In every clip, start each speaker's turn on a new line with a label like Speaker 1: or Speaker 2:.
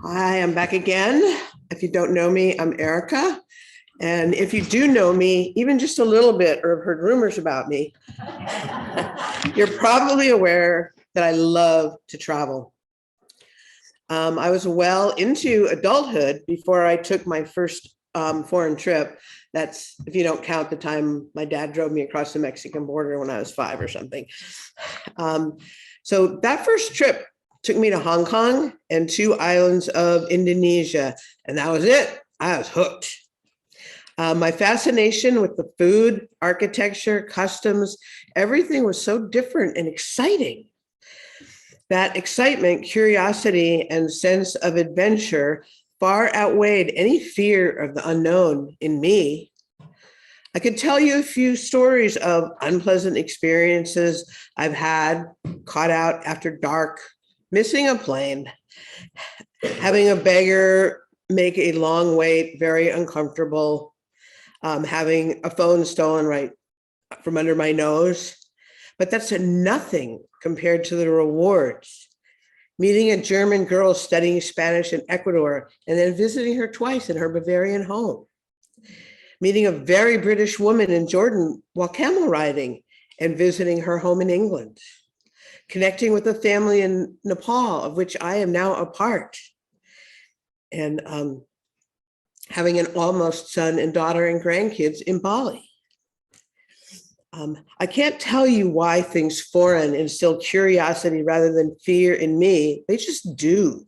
Speaker 1: Hi, I'm back again. If you don't know me, I'm Erica. And if you do know me, even just a little bit, or have heard rumors about me, you're probably aware that I love to travel. I was well into adulthood before I took my first foreign trip. That's if you don't count the time my dad drove me across the Mexican border when I was 5 or something. So that first trip took me to Hong Kong and 2 islands of Indonesia, and that was it. I was hooked. My fascination with the food, architecture, customs, everything was so different and exciting. That excitement, curiosity, and sense of adventure far outweighed any fear of the unknown in me. I could tell you a few stories of unpleasant experiences I've had, caught out after dark, missing a plane, having a beggar make a long wait very uncomfortable, having a phone stolen right from under my nose. But that's nothing compared to the rewards. Meeting a German girl studying Spanish in Ecuador and then visiting her twice in her Bavarian home. Meeting a very British woman in Jordan while camel riding and visiting her home in England. Connecting with a family in Nepal, of which I am now a part. And having an almost son and daughter and grandkids in Bali. I can't tell you why things foreign instill curiosity rather than fear in me. They just do.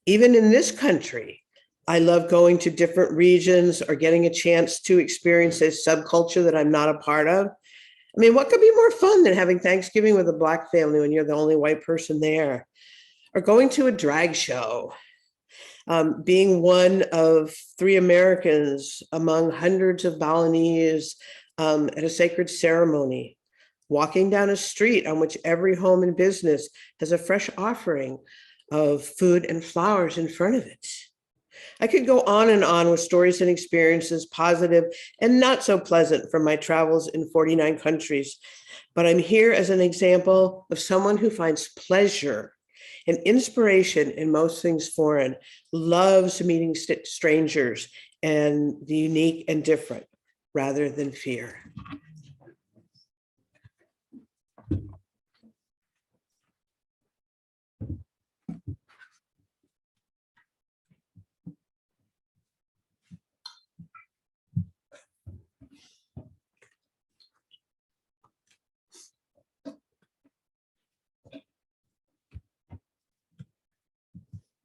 Speaker 1: Even in this country, I love going to different regions or getting a chance to experience a subculture that I'm not a part of. I mean, what could be more fun than having Thanksgiving with a Black family when you're the only white person there? Or going to a drag show, being one of 3 Americans among hundreds of Balinese at a sacred ceremony, walking down a street on which every home and business has a fresh offering of food and flowers in front of it. I could go on and on with stories and experiences, positive and not so pleasant, from my travels in 49 countries. But I'm here as an example of someone who finds pleasure and inspiration in most things foreign, loves meeting strangers and the unique and different rather than fear.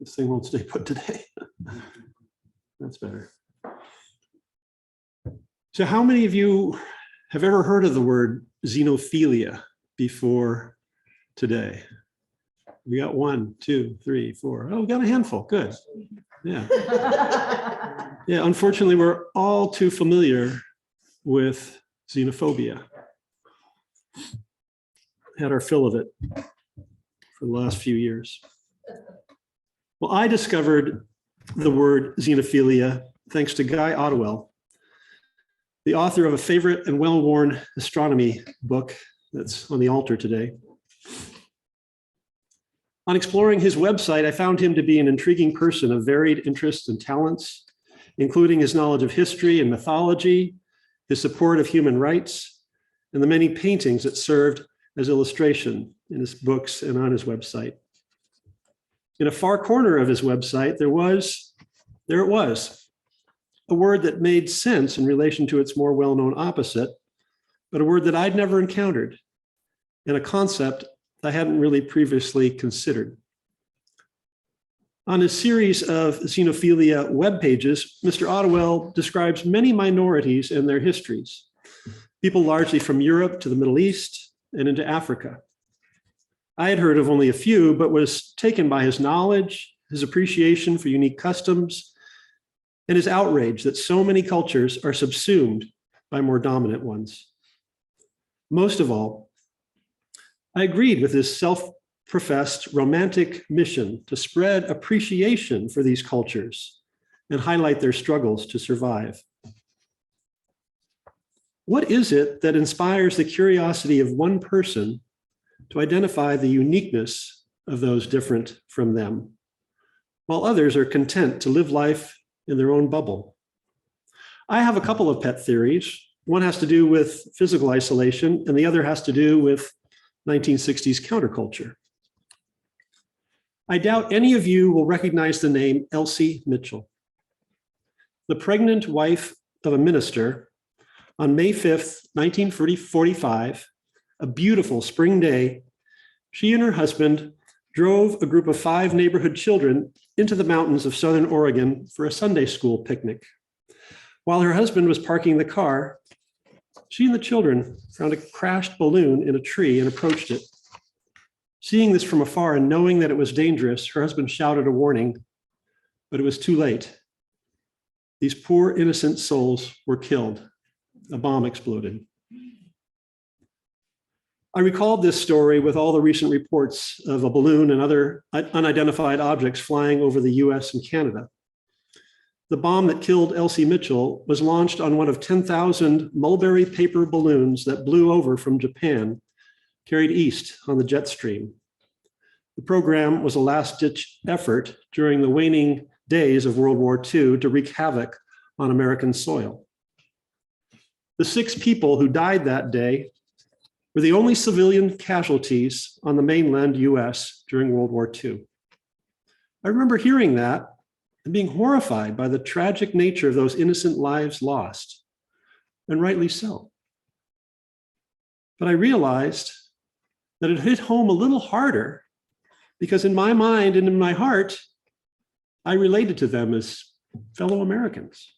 Speaker 2: This thing won't stay put today. That's better. So how many of you have ever heard of the word xenophilia before today? We got 1, 2, 3, 4. Oh, we got a handful. Good. Yeah. Yeah, unfortunately, we're all too familiar with xenophobia. Had our fill of it for the last few years. Well, I discovered the word xenophilia thanks to Guy Ottewell, the author of a favorite and well-worn astronomy book that's on the altar today. On exploring his website, I found him to be an intriguing person of varied interests and talents, including his knowledge of history and mythology, his support of human rights, and the many paintings that served as illustration in his books and on his website. In a far corner of his website, there it was, a word that made sense in relation to its more well-known opposite, but a word that I'd never encountered, and a concept I hadn't really previously considered. On his series of xenophilia web pages, Mr. Ottewell describes many minorities and their histories, people largely from Europe to the Middle East and into Africa. I had heard of only a few, but was taken by his knowledge, his appreciation for unique customs, and his outrage that so many cultures are subsumed by more dominant ones. Most of all, I agreed with his self-professed romantic mission to spread appreciation for these cultures and highlight their struggles to survive. What is it that inspires the curiosity of one person to identify the uniqueness of those different from them? while others are content to live life in their own bubble. I have a couple of pet theories. One has to do with physical isolation, and the other has to do with 1960s counterculture. I doubt any of you will recognize the name Elsie Mitchell. The pregnant wife of a minister, on May 5th, 1945, a beautiful spring day, she and her husband drove a group of 5 neighborhood children into the mountains of Southern Oregon for a Sunday school picnic. While her husband was parking the car, she and the children found a crashed balloon in a tree and approached it. Seeing this from afar and knowing that it was dangerous, her husband shouted a warning, but it was too late. These poor innocent souls were killed. A bomb exploded. I recalled this story with all the recent reports of a balloon and other unidentified objects flying over the US and Canada. The bomb that killed Elsie Mitchell was launched on one of 10,000 mulberry paper balloons that blew over from Japan, carried east on the jet stream. The program was a last-ditch effort during the waning days of World War II to wreak havoc on American soil. The 6 people who died that day were the only civilian casualties on the mainland US during World War II. I remember hearing that and being horrified by the tragic nature of those innocent lives lost, and rightly so. But I realized that it hit home a little harder because in my mind and in my heart, I related to them as fellow Americans.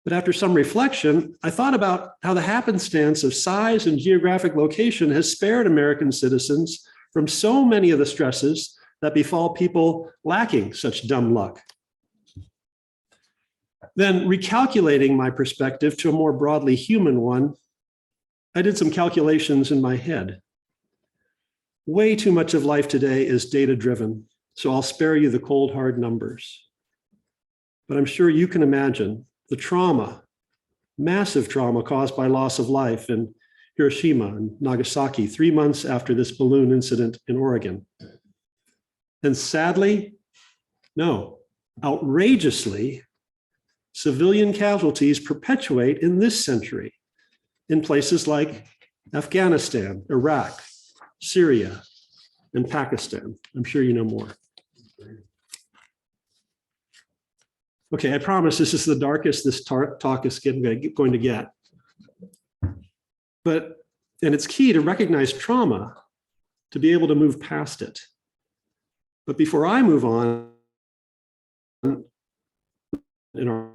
Speaker 2: But after some reflection, I thought about how the happenstance of size and geographic location has spared American citizens from so many of the stresses that befall people lacking such dumb luck. Then, recalculating my perspective to a more broadly human one, I did some calculations in my head. Way too much of life today is data-driven, so I'll spare you the cold, hard numbers. But I'm sure you can imagine the trauma, massive trauma caused by loss of life in Hiroshima and Nagasaki 3 months after this balloon incident in Oregon. And sadly, no, outrageously, civilian casualties perpetuate in this century in places like Afghanistan, Iraq, Syria, and Pakistan. I'm sure you know more. Okay, I promise this is the darkest this talk is going to get. And it's key to recognize trauma to be able to move past it. But before I move on, in our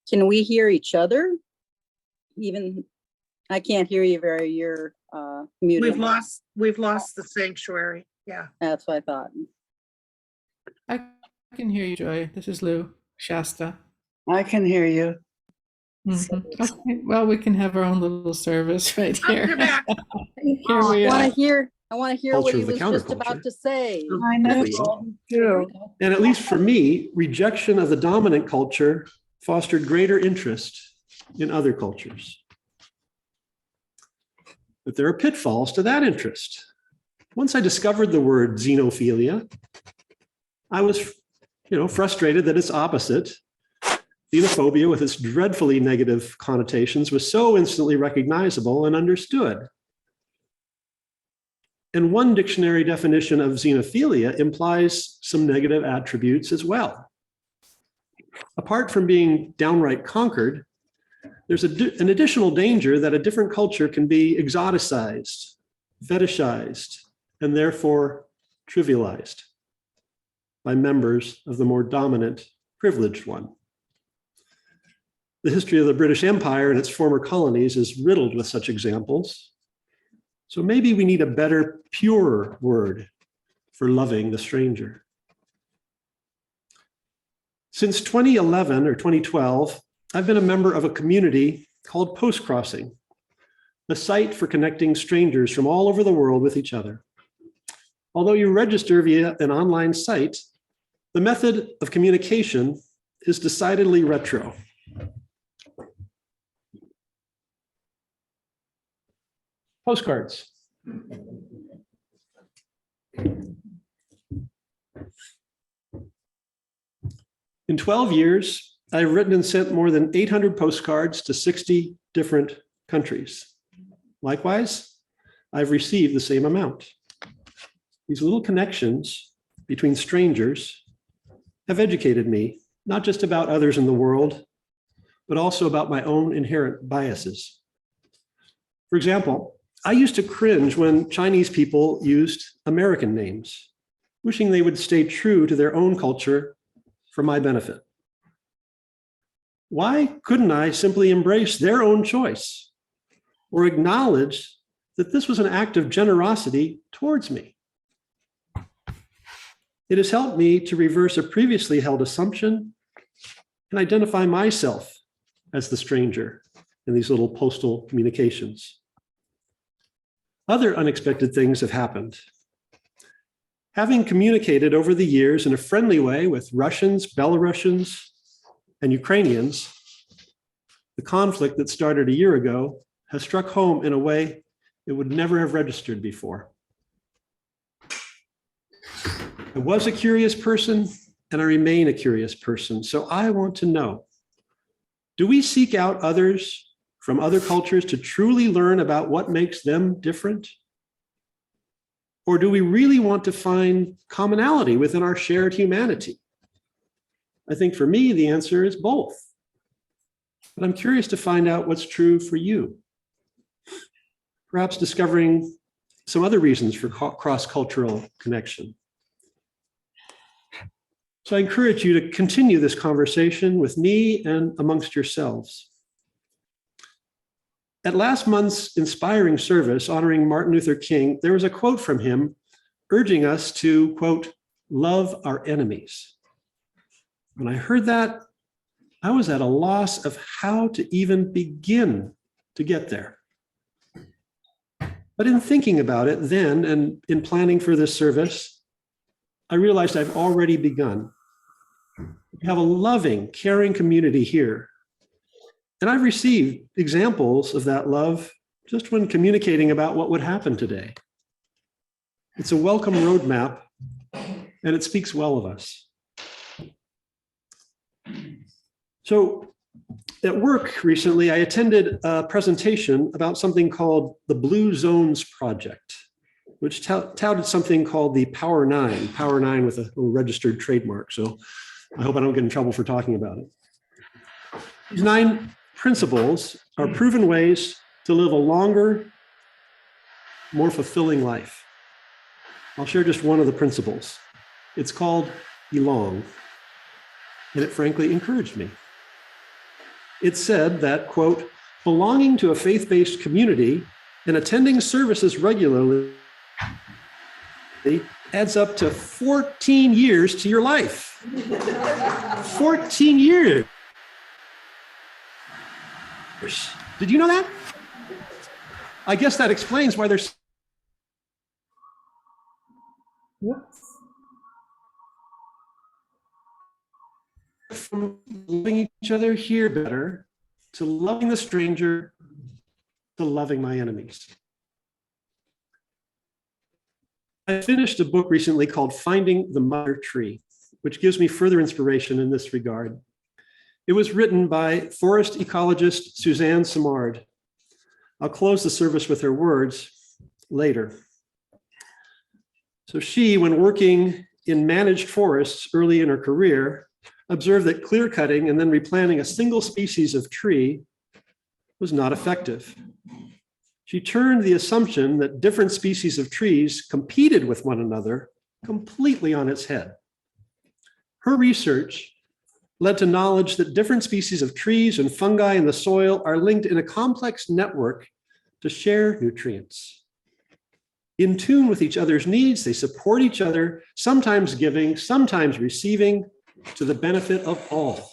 Speaker 3: Can we hear each other? Even, I can't hear you very, you're muted.
Speaker 4: We've lost the sanctuary. Yeah.
Speaker 3: That's what I thought.
Speaker 5: I can hear you, Joy. This is Lou Shasta.
Speaker 6: I can hear you.
Speaker 5: Mhm. Okay, well, we can have our own little service right
Speaker 4: Oh,
Speaker 5: here.
Speaker 4: you're back.
Speaker 5: Here we
Speaker 3: I
Speaker 5: are.
Speaker 3: want to hear what
Speaker 2: Culture
Speaker 3: he
Speaker 2: of the
Speaker 3: was just
Speaker 2: counterculture.
Speaker 3: about to say.
Speaker 6: I know.
Speaker 2: And at least for me, rejection of the dominant culture fostered greater interest in other cultures. But there are pitfalls to that interest. Once I discovered the word xenophilia, I was, frustrated that its opposite, xenophobia with its dreadfully negative connotations, was so instantly recognizable and understood. And one dictionary definition of xenophilia implies some negative attributes as well. Apart from being downright conquered, there's an additional danger that a different culture can be exoticized, fetishized, and therefore trivialized by members of the more dominant, privileged one. The history of the British Empire and its former colonies is riddled with such examples. So maybe we need a better, purer word for loving the stranger. Since 2011 or 2012, I've been a member of a community called Post Crossing, a site for connecting strangers from all over the world with each other. Although you register via an online site, the method of communication is decidedly retro. Postcards. In 12 years, I've written and sent more than 800 postcards to 60 different countries. Likewise, I've received the same amount. These little connections between strangers have educated me, not just about others in the world, but also about my own inherent biases. For example, I used to cringe when Chinese people used American names, wishing they would stay true to their own culture for my benefit. Why couldn't I simply embrace their own choice or acknowledge that this was an act of generosity towards me? It has helped me to reverse a previously held assumption and identify myself as the stranger in these little postal communications. Other unexpected things have happened. Having communicated over the years in a friendly way with Russians, Belarusians, and Ukrainians, the conflict that started a year ago has struck home in a way it would never have registered before. I was a curious person and I remain a curious person. So I want to know, do we seek out others from other cultures to truly learn about what makes them different? Or do we really want to find commonality within our shared humanity? I think for me, the answer is both. But I'm curious to find out what's true for you. Perhaps discovering some other reasons for cross-cultural connection. So I encourage you to continue this conversation with me and amongst yourselves. At last month's inspiring service honoring Martin Luther King, there was a quote from him urging us to, quote, love our enemies. When I heard that, I was at a loss of how to even begin to get there. But in thinking about it then and in planning for this service, I realized I've already begun. We have a loving, caring community here. And I've received examples of that love just when communicating about what would happen today. It's a welcome roadmap, and it speaks well of us. So at work recently, I attended a presentation about something called the Blue Zones Project, which touted something called the Power 9 with a registered trademark. So I hope I don't get in trouble for talking about it. These 9 principles are proven ways to live a longer, more fulfilling life. I'll share just one of the principles. It's called belong, and it frankly encouraged me. It said that, quote, belonging to a faith-based community and attending services regularly adds up to 14 years to your life. 14 years. Did you know that? I guess that explains why there's. from loving each other here better to loving the stranger to loving my enemies. I finished a book recently called Finding the Mother Tree, which gives me further inspiration in this regard. It was written by forest ecologist Suzanne Simard. I'll close the service with her words later. So she, when working in managed forests early in her career, observed that clear cutting and then replanting a single species of tree was not effective. She turned the assumption that different species of trees competed with one another completely on its head. Her research led to knowledge that different species of trees and fungi in the soil are linked in a complex network to share nutrients. In tune with each other's needs, they support each other, sometimes giving, sometimes receiving, to the benefit of all.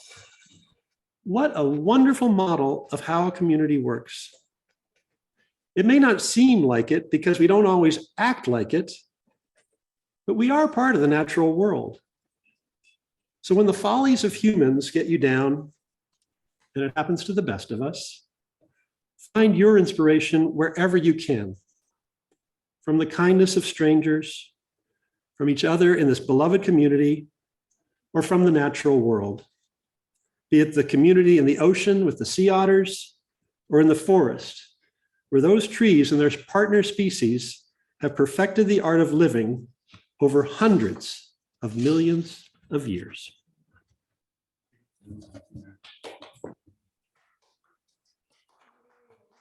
Speaker 2: What a wonderful model of how a community works. It may not seem like it because we don't always act like it, but we are part of the natural world. So when the follies of humans get you down, and it happens to the best of us, find your inspiration wherever you can, from the kindness of strangers, from each other in this beloved community, or from the natural world, be it the community in the ocean with the sea otters, or in the forest, where those trees and their partner species have perfected the art of living over hundreds of millions of years.